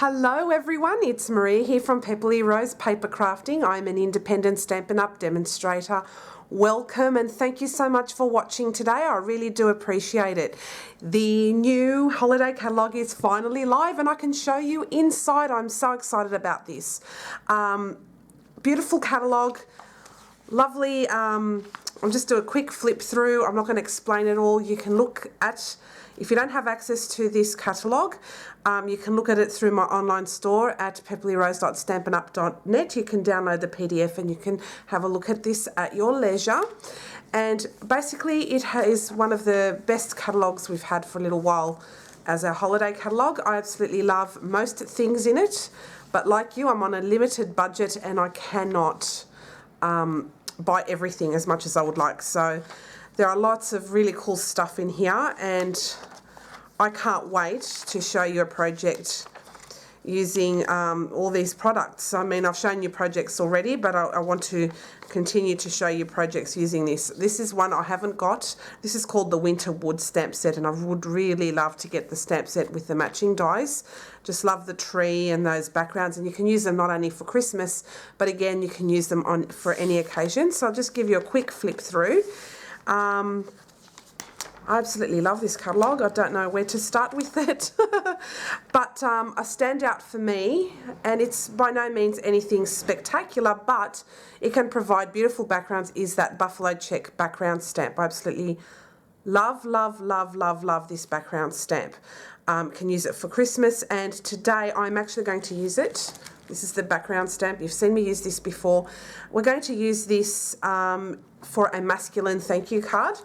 Hello everyone, it's Maria here from Pepperly Rose Paper Crafting. I'm an independent Stampin' Up demonstrator. Welcome and thank you so much for watching today. I really do appreciate it. The new holiday catalogue is finally live and I can show you inside. I'm so excited about this. Beautiful catalogue, lovely. I'll just do a quick flip through. I'm not going to explain it all. You can look at, if you don't have access to this catalogue, you can look at it through my online store at pepperlyrose.stampinup.net. You can download the PDF and you can have a look at this at your leisure. And basically it is one of the best catalogues we've had for a little while as a holiday catalogue. I absolutely love most things in it, but like you, I'm on a limited budget and I cannot buy everything as much as I would like. So there are lots of really cool stuff in here and I can't wait to show you a project using all these products. I mean, I've shown you projects already, but I want to continue to show you projects using this. This is one I haven't got. This is called the Winter Wood stamp set, and I would really love to get the stamp set with the matching dies. Just love the tree and those backgrounds, and you can use them not only for Christmas, but again, you can use them on for any occasion. So I'll just give you a quick flip through. I absolutely love this catalogue. I don't know where to start with it. But a standout for me, and it's by no means anything spectacular, but it can provide beautiful backgrounds, is that buffalo check background stamp. I absolutely love, love, love, love, love this background stamp. Can use it for Christmas, and today I'm actually going to use it. This is the background stamp. You've seen me use this before. We're going to use this for a masculine thank you card.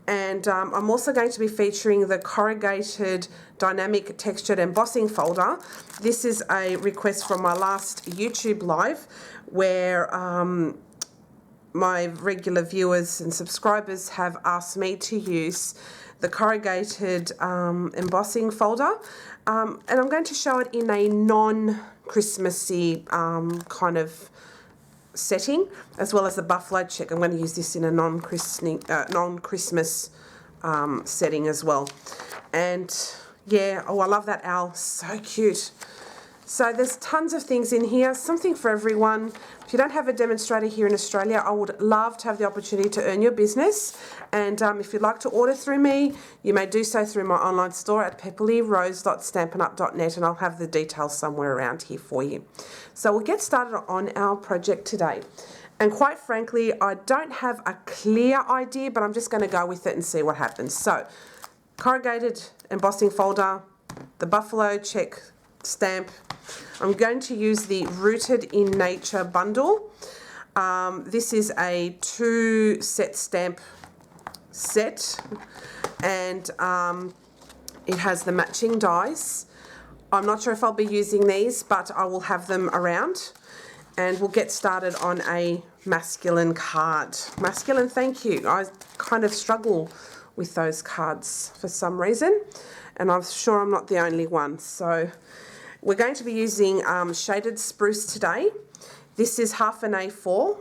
And I'm also going to be featuring the Corrugated Dynamic Textured Embossing folder. This is a request from my last YouTube live where my regular viewers and subscribers have asked me to use the Corrugated Embossing folder. And I'm going to show it in a non-Christmassy kind of setting, as well as the buffalo check. I'm going to use this in a non-Christmas setting as well. And yeah, oh, I love that owl, so cute. So there's tons of things in here, something for everyone. If you don't have a demonstrator here in Australia, I would love to have the opportunity to earn your business. And if you'd like to order through me, you may do so through my online store at pepperlyrose.stampinup.net, and I'll have the details somewhere around here for you. So we'll get started on our project today. And quite frankly, I don't have a clear idea, but I'm just going to go with it and see what happens. So, Corrugated Embossing folder, the buffalo check stamp. I'm going to use the Rooted in Nature bundle. This is a 2-set stamp set, and it has the matching dies. I'm not sure if I'll be using these, but I will have them around, and we'll get started on a masculine card. Masculine thank you. I kind of struggle with those cards for some reason, and I'm sure I'm not the only one. So we're going to be using shaded spruce today. This is half an A4,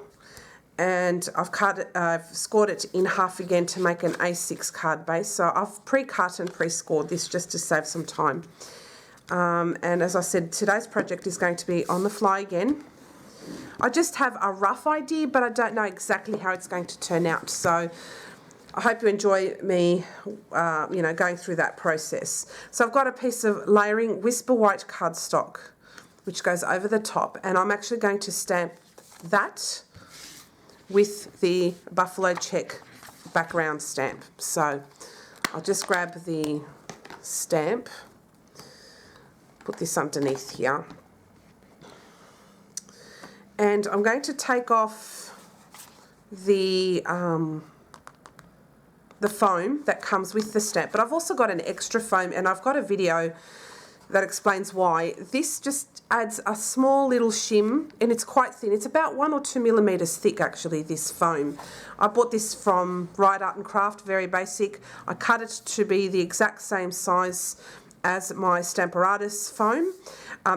and I've scored it in half again to make an A6 card base. So I've pre-cut and pre-scored this just to save some time. And as I said, today's project is going to be on the fly again. I just have a rough idea, but I don't know exactly how it's going to turn out. So I hope you enjoy me, going through that process. So I've got a piece of layering Whisper White cardstock, which goes over the top, and I'm actually going to stamp that with the buffalo check background stamp. So I'll just grab the stamp, put this underneath here, and I'm going to take off the foam that comes with the stamp, but I've also got an extra foam, and I've got a video that explains why. This just adds a small little shim, and it's quite thin. It's about 1 or 2 millimeters thick, actually, this foam. I bought this from Ride Art and Craft, very basic. I cut it to be the exact same size as my Stamparatus foam.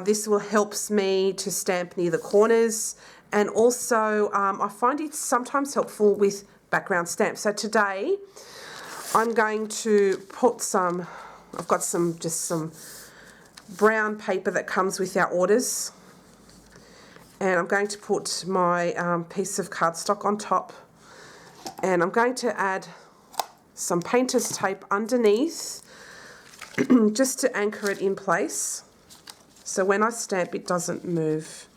This will helps me to stamp near the corners, and also I find it sometimes helpful with background stamps. So today I'm going to put some, I've got some brown paper that comes with our orders. And I'm going to put my piece of cardstock on top. And I'm going to add some painter's tape underneath just to anchor it in place. So when I stamp, it doesn't move.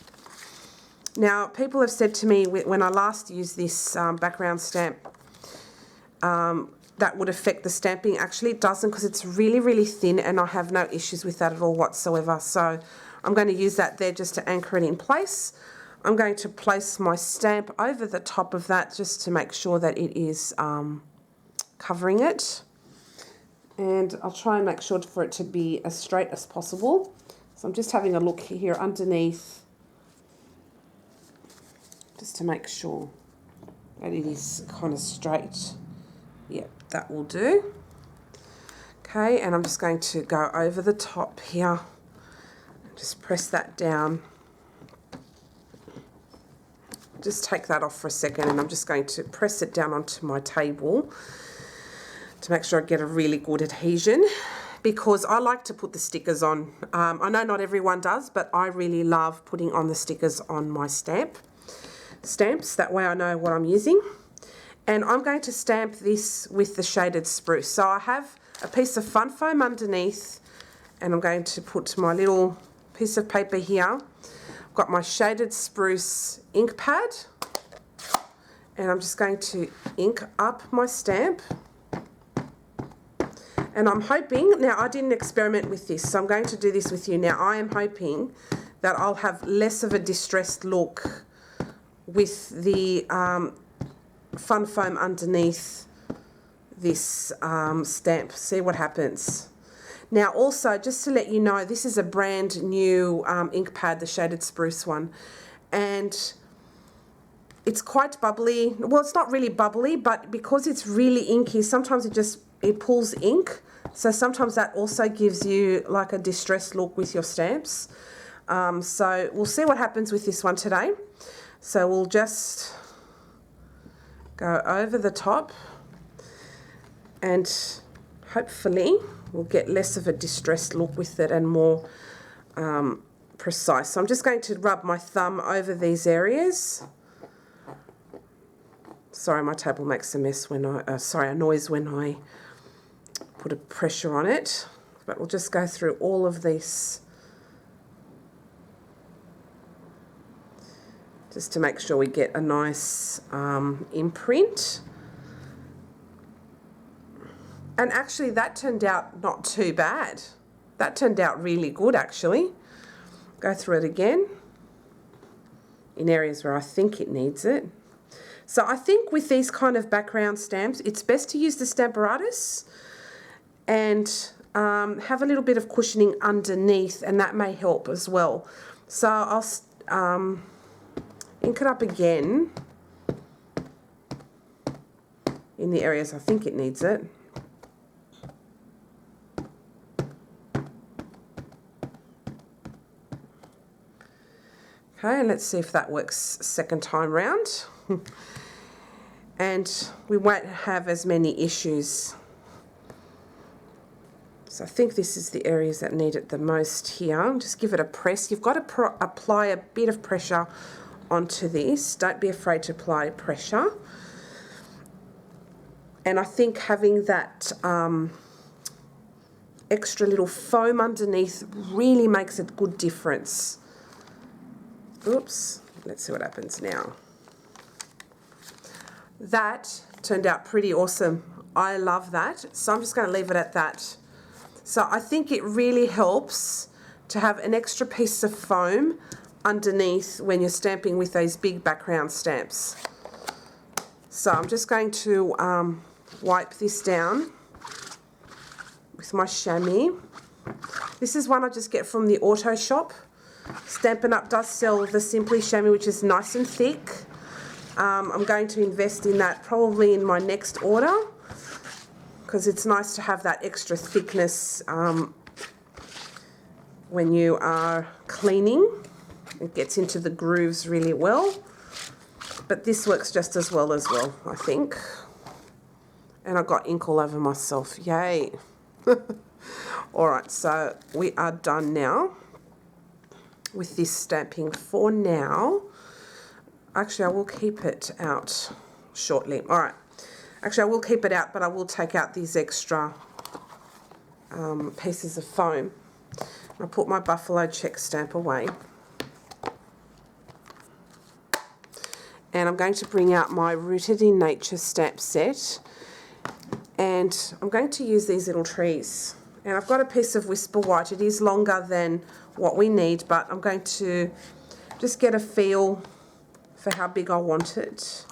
Now, people have said to me when I last used this background stamp, that would affect the stamping. Actually, it doesn't, because it's really, really thin and I have no issues with that at all whatsoever. So I'm going to use that there just to anchor it in place. I'm going to place my stamp over the top of that just to make sure that it is covering it. And I'll try and make sure for it to be as straight as possible. So I'm just having a look here underneath, just to make sure that it is kind of straight. Yep, that will do. Okay, and I'm just going to go over the top here. Just press that down. Just take that off for a second, and I'm just going to press it down onto my table to make sure I get a really good adhesion, because I like to put the stickers on. I know not everyone does, but I really love putting on the stickers on my stamps. That way I know what I'm using. And I'm going to stamp this with the shaded spruce. So I have a piece of fun foam underneath, and I'm going to put my little piece of paper here. I've got my shaded spruce ink pad, and I'm just going to ink up my stamp. And I'm hoping, now I didn't experiment with this, so I'm going to do this with you now. I am hoping that I'll have less of a distressed look with the fun foam underneath this stamp. See what happens. Now also, just to let you know, this is a brand new ink pad, the shaded spruce one, and it's quite bubbly. Well, it's not really bubbly, but because it's really inky, sometimes it pulls ink. So sometimes that also gives you like a distressed look with your stamps. So we'll see what happens with this one today. So we'll just go over the top, and hopefully we'll get less of a distressed look with it and more precise. So I'm just going to rub my thumb over these areas. Sorry, my table makes a mess when a noise when I put a pressure on it. But we'll just go through all of this just to make sure we get a nice imprint. And actually that turned out not too bad. That turned out really good actually. Go through it again in areas where I think it needs it. So I think with these kind of background stamps, it's best to use the Stamparatus and have a little bit of cushioning underneath, and that may help as well. So I'll ink it up again in the areas I think it needs it. Okay, let's see if that works second time round. And we won't have as many issues. So I think this is the areas that need it the most here. Just give it a press. You've got to apply a bit of pressure onto this. Don't be afraid to apply pressure. And I think having that extra little foam underneath really makes a good difference. Oops, let's see what happens now. That turned out pretty awesome. I love that. So I'm just going to leave it at that. So I think it really helps to have an extra piece of foam underneath when you're stamping with those big background stamps. So I'm just going to wipe this down with my chamois. This is one I just get from the auto shop. Stampin Up does sell the Simply chamois, which is nice and thick. I'm going to invest in that probably in my next order, because it's nice to have that extra thickness when you are cleaning. It gets into the grooves really well. But this works just as well, I think. And I got ink all over myself. Yay. Alright, so we are done now with this stamping for now. Actually, I will keep it out shortly. Alright, actually I will keep it out, but I will take out these extra pieces of foam. I'll put my buffalo check stamp away. And I'm going to bring out my Rooted in Nature stamp set. And I'm going to use these little trees. And I've got a piece of Whisper White. It is longer than what we need, but I'm going to just get a feel for how big I want it.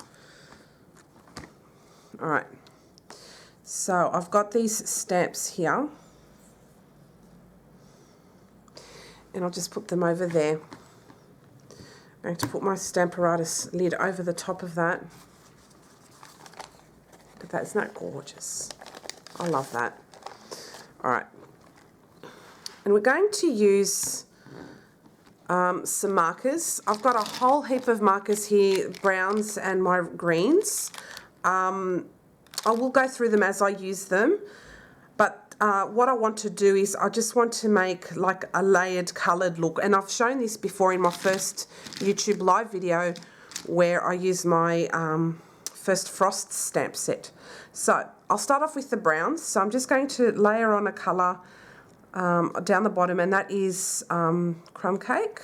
Alright. So I've got these stamps here. And I'll just put them over there. I'm going to put my Stamparatus lid over the top of that. Look at that, isn't that gorgeous? I love that. Alright. And we're going to use some markers. I've got a whole heap of markers here, browns and my greens. I will go through them as I use them. But what I want to do is I just want to make like a layered coloured look. And I've shown this before in my first YouTube live video where I use my first frost stamp set. So I'll start off with the browns. So I'm just going to layer on a colour down the bottom, and that is crumb cake.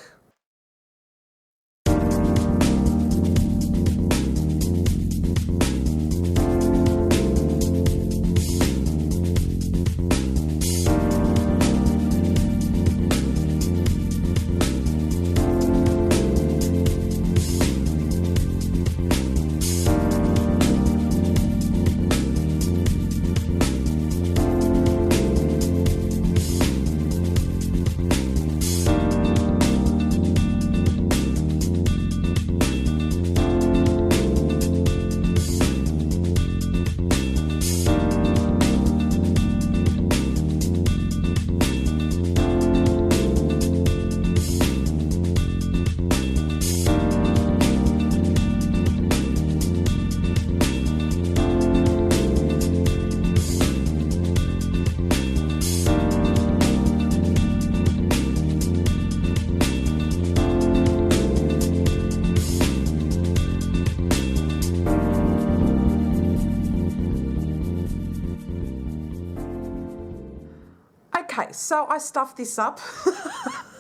Okay, so I stuffed this up.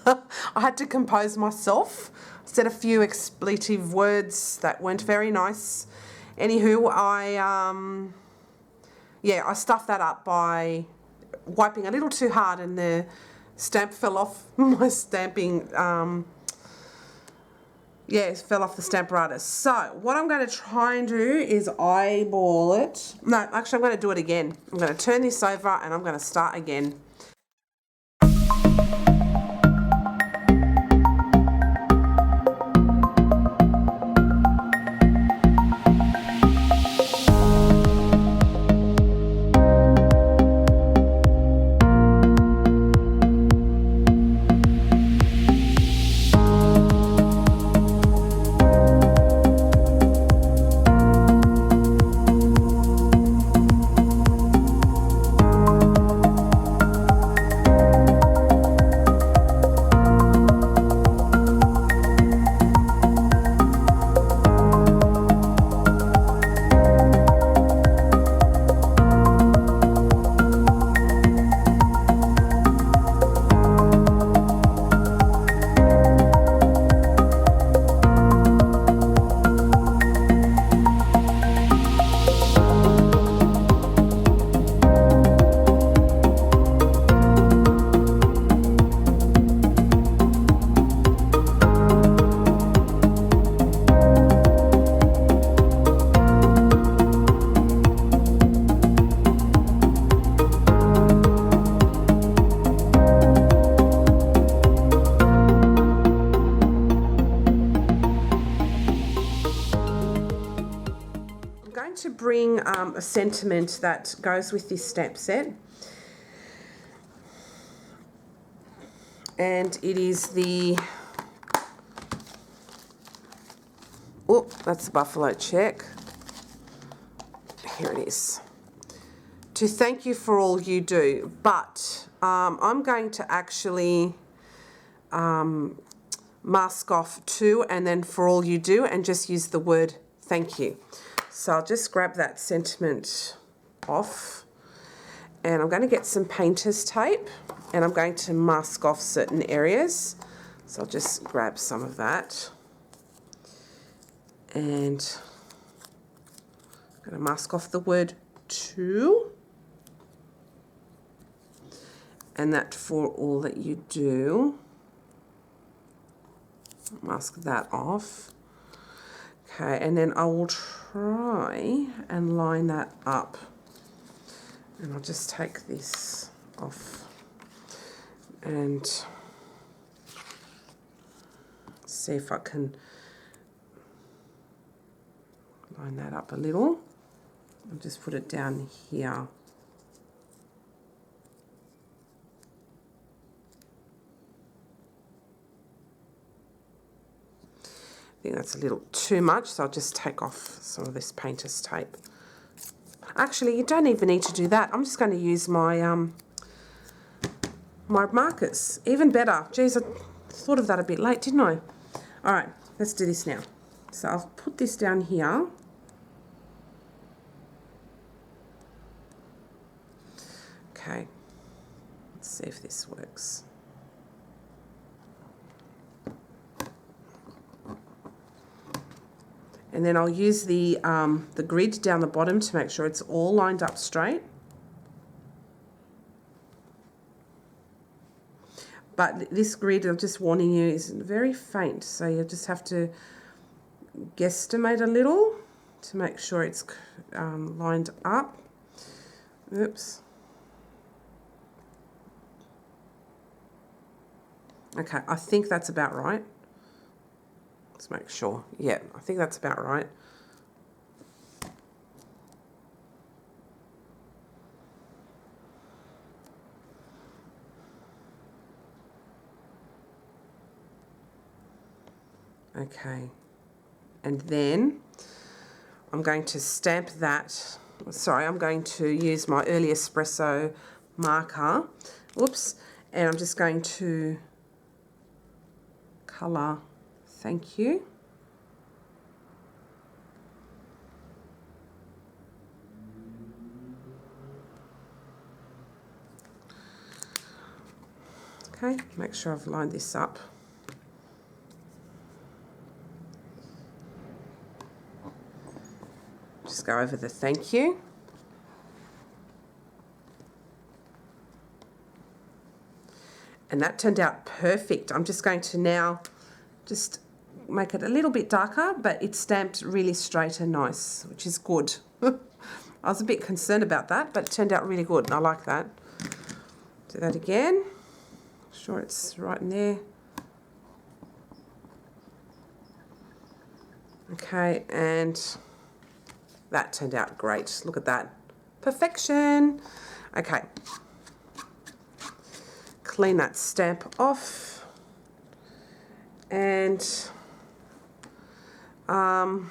I had to compose myself. Said a few expletive words that weren't very nice. Anywho, I stuffed that up by wiping a little too hard, and the stamp fell off my stamping. It fell off the Stamparatus. So what I'm going to try and do is eyeball it. No, actually I'm going to do it again. I'm going to turn this over and I'm going to start again. To bring a sentiment that goes with this stamp set, and it is the, that's the buffalo check, here it is, to thank you for all you do, but I'm going to actually mask off to and then for all you do and just use the word thank you. So I'll just grab that sentiment off and I'm going to get some painter's tape and I'm going to mask off certain areas. So I'll just grab some of that and I'm going to mask off the word to and that for all that you do. Mask that off. Okay, and then I will try and line that up. And I'll just take this off and see if I can line that up a little. I'll just put it down here. I think that's a little too much, so I'll just take off some of this painter's tape. Actually, you don't even need to do that. I'm just going to use my my markers. Even better. Geez, I thought of that a bit late, didn't I? All right, let's do this now. So I'll put this down here. Okay, let's see if this works. And then I'll use the grid down the bottom to make sure it's all lined up straight. But this grid, I'm just warning you, is very faint, so you just have to guesstimate a little to make sure it's lined up. Oops. Okay, I think that's about right. Let's make sure. Yeah, I think that's about right. Okay, and then I'm going to stamp that. Sorry, I'm going to use my early espresso marker. Whoops, and I'm just going to colour thank you. Okay, make sure I've lined this up. Just go over the thank you. And that turned out perfect. I'm just going to now just make it a little bit darker, but it's stamped really straight and nice, which is good. I was a bit concerned about that, but it turned out really good, and I like that. Do that again. Make sure it's right in there. Okay, and that turned out great. Look at that. Perfection. Okay. Clean that stamp off. And I'll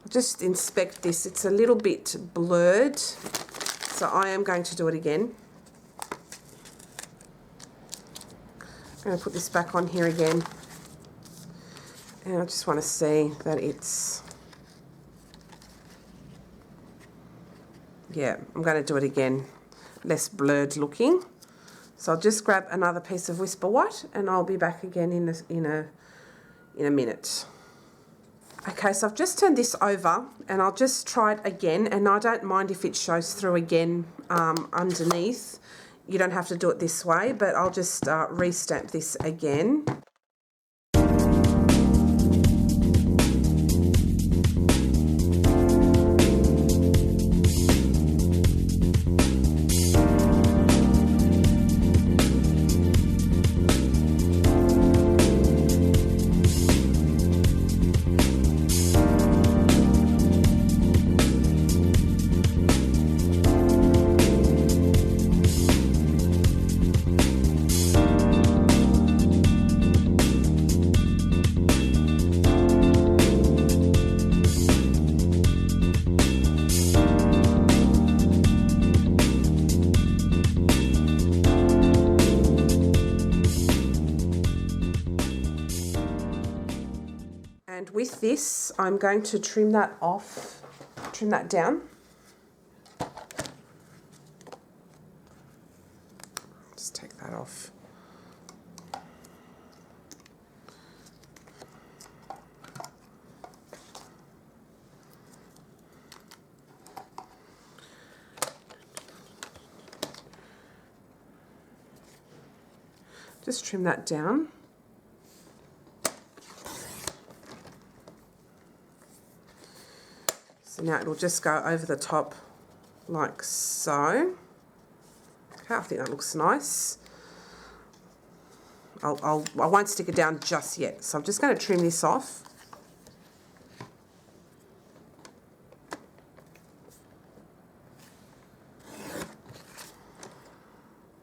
just inspect this. It's a little bit blurred, so I am going to do it again. I'm going to put this back on here again. And I just want to see that it's... Yeah, I'm going to do it again. Less blurred looking. So I'll just grab another piece of Whisper White and I'll be back again in a minute. Okay, so I've just turned this over and I'll just try it again, and I don't mind if it shows through again underneath. You don't have to do it this way, but I'll just restamp this again. with this, I'm going to trim that off, trim that down. Just take that off. Just trim that down. So now it will just go over the top like so. Okay, I think that looks nice. I won't stick it down just yet, so I'm just going to trim this off.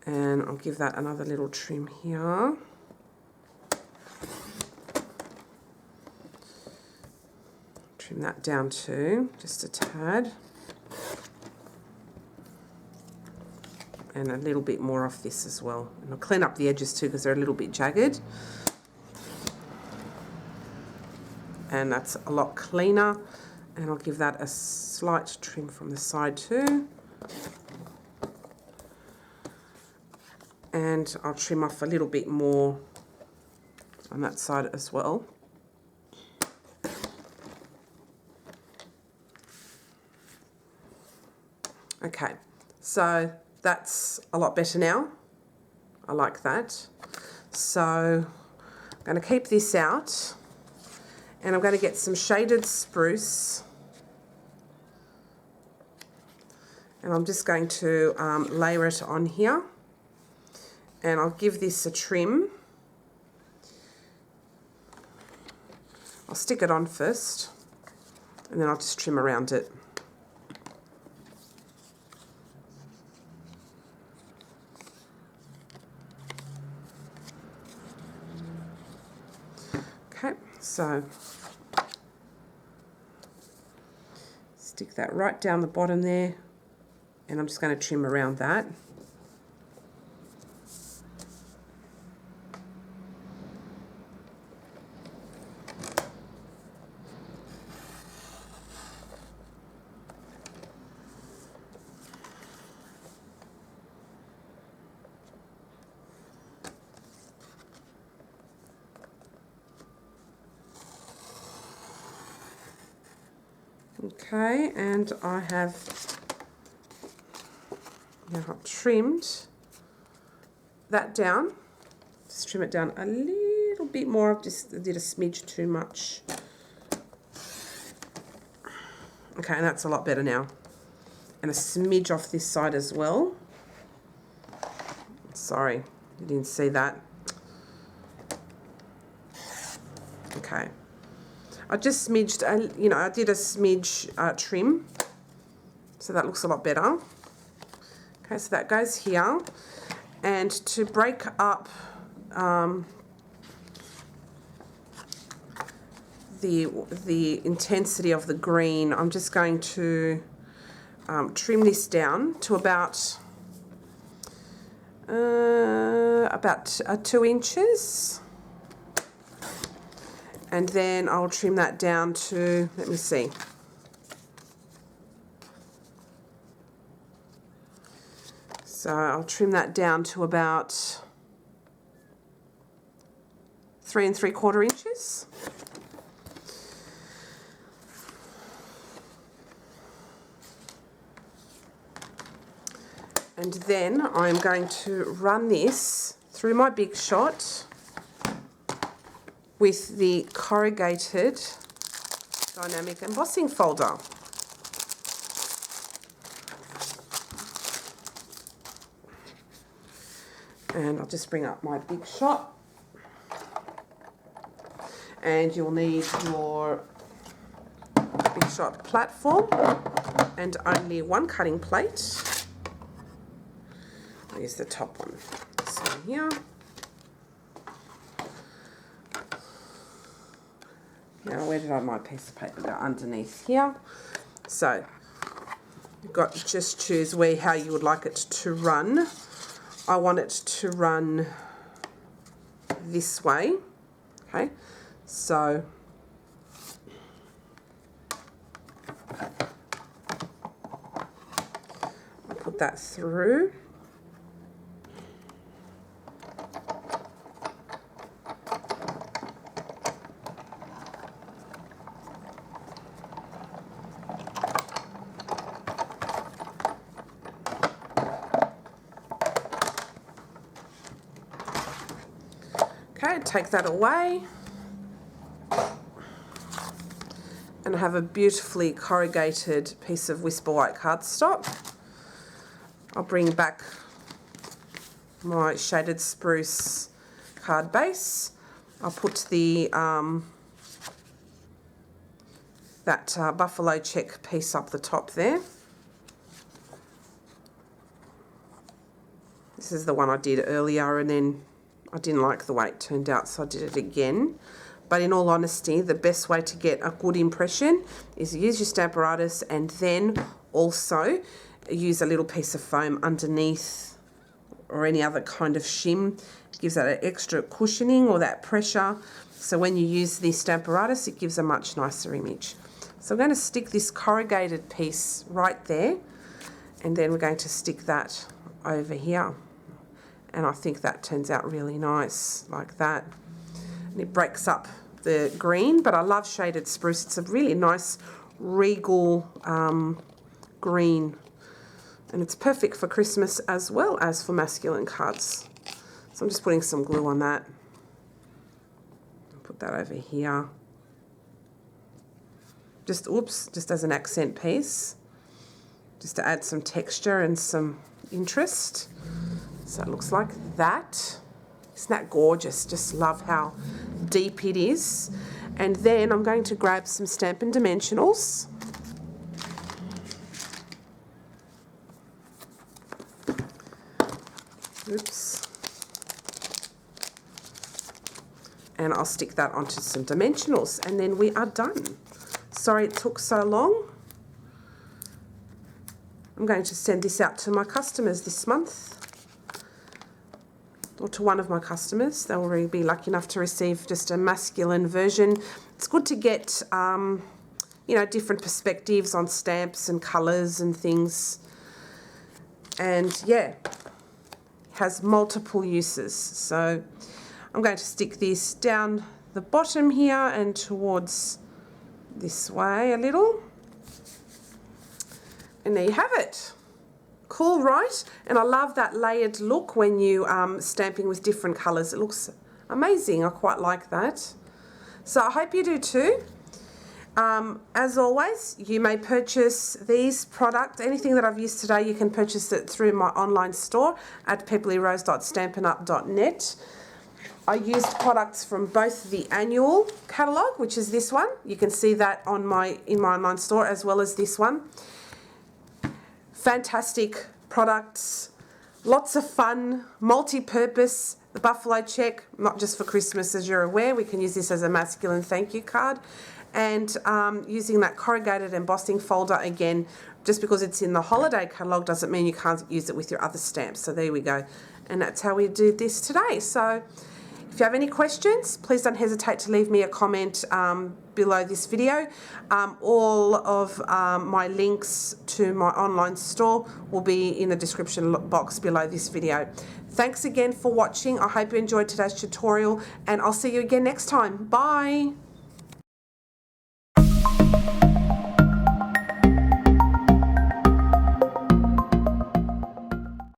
And I'll give that another little trim here. Trim that down too, just a tad. And a little bit more off this as well. And I'll clean up the edges too because they're a little bit jagged. And that's a lot cleaner. And I'll give that a slight trim from the side too. And I'll trim off a little bit more on that side as well. Okay, so that's a lot better now. I like that. So I'm going to keep this out and I'm going to get some shaded spruce. And I'm just going to layer it on here. And I'll give this a trim. I'll stick it on first, and then I'll just trim around it. Okay, so stick that right down the bottom there, and I'm just going to trim around that. Okay, and I have now trimmed that down. Just trim it down a little bit more. I just did a smidge too much. Okay, and that's a lot better now. And a smidge off this side as well. Sorry, you didn't see that. Okay. I just smidged, I did a smidge trim, so that looks a lot better. Okay, so that goes here, and to break up the intensity of the green, I'm just going to trim this down to about 2 inches. And then I'll trim that down to, let me see. So I'll trim that down to about 3 3/4 inches. And then I'm going to run this through my Big Shot with the Corrugated Dynamic Embossing Folder. And I'll just bring up my Big Shot. And you'll need your Big Shot platform and only one cutting plate. I'll use the top one. This one here. Now, where did my piece of paper go? Underneath here. So, you've got to just choose how you would like it to run. I want it to run this way. Okay, so put that through. Okay, take that away. And I have a beautifully corrugated piece of Whisper White cardstock. I'll bring back my shaded spruce card base. I'll put the buffalo check piece up the top there. This is the one I did earlier, and then I didn't like the way it turned out, so I did it again. But in all honesty, the best way to get a good impression is use your Stamparatus and then also use a little piece of foam underneath or any other kind of shim. It gives that extra cushioning or that pressure. So when you use the Stamparatus, it gives a much nicer image. So I'm going to stick this corrugated piece right there, and then we're going to stick that over here. And I think that turns out really nice like that. And it breaks up the green, but I love shaded spruce. It's a really nice regal green, and it's perfect for Christmas as well as for masculine cards. So I'm just putting some glue on that. Put that over here. Just as an accent piece, just to add some texture and some interest. So it looks like that. Isn't that gorgeous? Just love how deep it is. And then I'm going to grab some Stampin' Dimensionals. Oops. And I'll stick that onto some dimensionals, and then we are done. Sorry it took so long. I'm going to send this out to my customers this month, or to one of my customers. They'll really be lucky enough to receive just a masculine version. It's good to get, you know, different perspectives on stamps and colours and things. And yeah, has multiple uses. So I'm going to stick this down the bottom here and towards this way a little. And there you have it. Cool, right? And I love that layered look when you stamping with different colours. It looks amazing. I quite like that. So I hope you do too. As always, you may purchase these products. Anything that I've used today, you can purchase it through my online store at pepperlyrose.stampinup.net. I used products from both the annual catalogue, which is this one. You can see that on in my online store, as well as this one. Fantastic products, lots of fun, multi-purpose. The buffalo check, not just for Christmas, as you're aware. We can use this as a masculine thank you card. And using that corrugated embossing folder again, just because it's in the holiday catalogue doesn't mean you can't use it with your other stamps. So there we go. And that's how we do this today. So if you have any questions, please don't hesitate to leave me a comment below this video. All of my links to my online store will be in the description box below this video. Thanks again for watching. I hope you enjoyed today's tutorial, and I'll see you again next time. Bye.